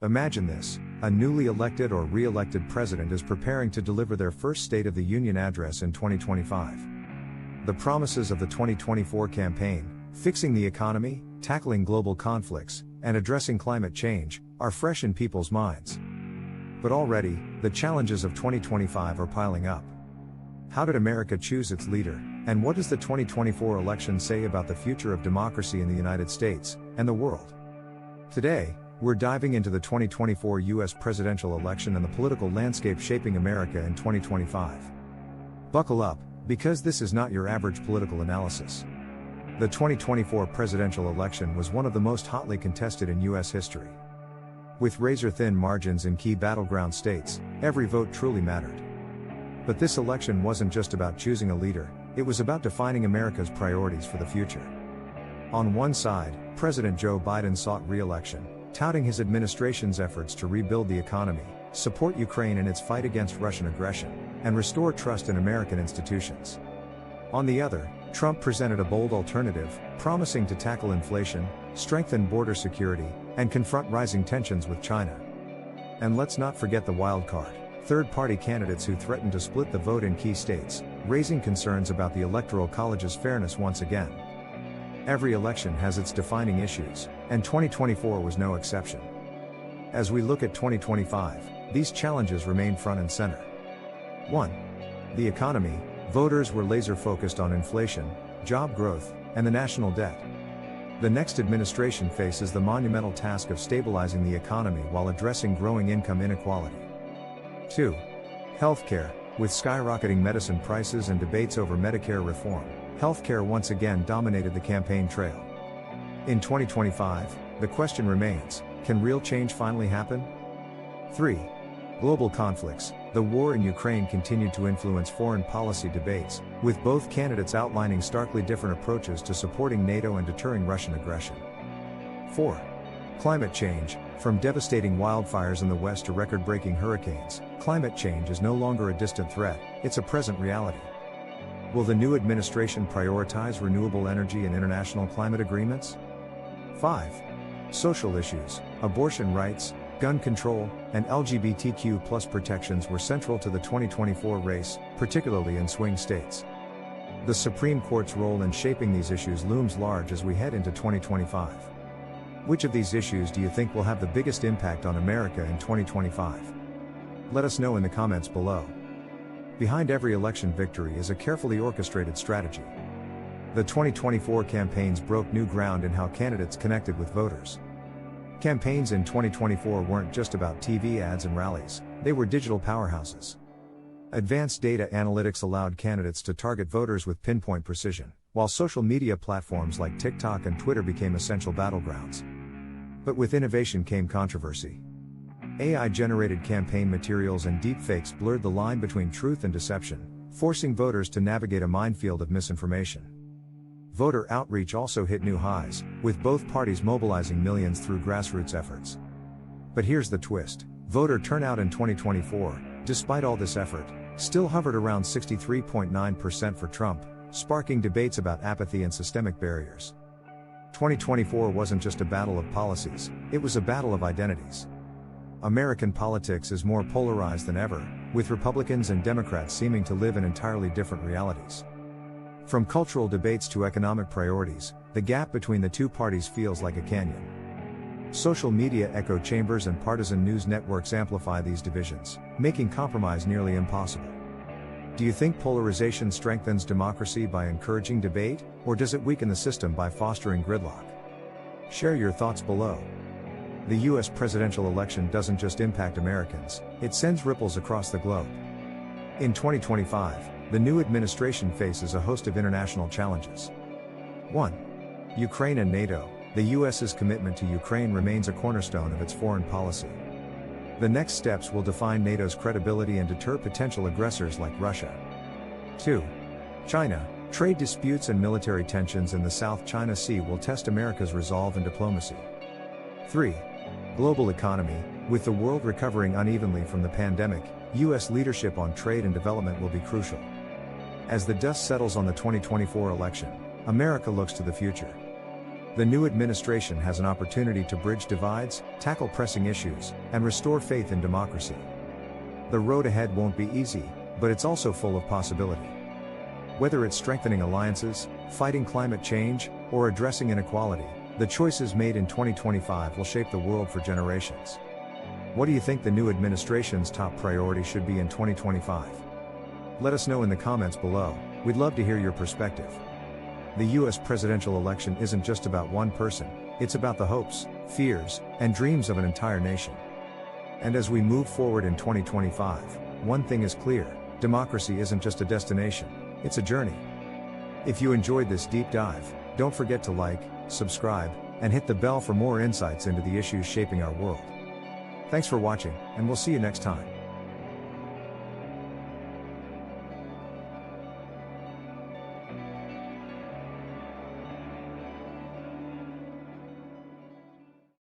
Imagine this: a newly elected or re-elected president is preparing to deliver their first State of the Union address in 2025. The promises of the 2024 campaign, fixing the economy, tackling global conflicts, and addressing climate change, are fresh in people's minds. But already, the challenges of 2025 are piling up. How did America choose its leader, and what does the 2024 election say about the future of democracy in the United States and the world? Today, we're diving into the 2024 U.S. presidential election and the political landscape shaping America in 2025. Buckle up, because this is not your average political analysis. The 2024 presidential election was one of the most hotly contested in U.S. history. With razor-thin margins in key battleground states, every vote truly mattered. But this election wasn't just about choosing a leader, it was about defining America's priorities for the future. On one side, President Joe Biden sought re-election, touting his administration's efforts to rebuild the economy, support Ukraine in its fight against Russian aggression, and restore trust in American institutions. On the other, Trump presented a bold alternative, promising to tackle inflation, strengthen border security, and confront rising tensions with China. And let's not forget the wild card: third-party candidates who threatened to split the vote in key states, raising concerns about the Electoral College's fairness once again. Every election has its defining issues, and 2024 was no exception. As we look at 2025, these challenges remain front and center. 1. The economy. Voters were laser-focused on inflation, job growth, and the national debt. The next administration faces the monumental task of stabilizing the economy while addressing growing income inequality. 2. Healthcare. With skyrocketing medicine prices and debates over Medicare reform, healthcare once again dominated the campaign trail. In 2025, the question remains: can real change finally happen? 3. Global conflicts. The war in Ukraine continued to influence foreign policy debates, with both candidates outlining starkly different approaches to supporting NATO and deterring Russian aggression. 4. Climate change. From devastating wildfires in the West to record-breaking hurricanes, climate change is no longer a distant threat, it's a present reality. Will the new administration prioritize renewable energy and international climate agreements? 5. Social issues. Abortion rights, gun control, and LGBTQ+ protections were central to the 2024 race, particularly in swing states. The Supreme Court's role in shaping these issues looms large as we head into 2025. Which of these issues do you think will have the biggest impact on America in 2025? Let us know in the comments below. Behind every election victory is a carefully orchestrated strategy. The 2024 campaigns broke new ground in how candidates connected with voters. Campaigns in 2024 weren't just about TV ads and rallies, they were digital powerhouses. Advanced data analytics allowed candidates to target voters with pinpoint precision, while social media platforms like TikTok and Twitter became essential battlegrounds. But with innovation came controversy. AI-generated campaign materials and deepfakes blurred the line between truth and deception, forcing voters to navigate a minefield of misinformation. Voter outreach also hit new highs, with both parties mobilizing millions through grassroots efforts. But here's the twist: voter turnout in 2024, despite all this effort, still hovered around 63.9% for Trump, sparking debates about apathy and systemic barriers. 2024 wasn't just a battle of policies, it was a battle of identities. American politics is more polarized than ever, with Republicans and Democrats seeming to live in entirely different realities. From cultural debates to economic priorities, the gap between the two parties feels like a canyon. Social media echo chambers and partisan news networks amplify these divisions, making compromise nearly impossible. Do you think polarization strengthens democracy by encouraging debate, or does it weaken the system by fostering gridlock? Share your thoughts below. The U.S. presidential election doesn't just impact Americans, it sends ripples across the globe. In 2025, the new administration faces a host of international challenges. 1. Ukraine and NATO. The U.S.'s commitment to Ukraine remains a cornerstone of its foreign policy. The next steps will define NATO's credibility and deter potential aggressors like Russia. 2. China. Trade disputes and military tensions in the South China Sea will test America's resolve and diplomacy. 3. Global economy. With the world recovering unevenly from the pandemic, U.S. leadership on trade and development will be crucial. As the dust settles on the 2024 election, America looks to the future. The new administration has an opportunity to bridge divides, tackle pressing issues, and restore faith in democracy. The road ahead won't be easy, but it's also full of possibility. Whether it's strengthening alliances, fighting climate change, or addressing inequality, the choices made in 2025 will shape the world for generations. What do you think the new administration's top priority should be in 2025? Let us know in the comments below. We'd love to hear your perspective. The US presidential election isn't just about one person, it's about the hopes, fears, and dreams of an entire nation. And as we move forward in 2025, one thing is clear: democracy isn't just a destination, it's a journey. If you enjoyed this deep dive, don't forget to like, subscribe, and hit the bell for more insights into the issues shaping our world. Thanks for watching, and we'll see you next time.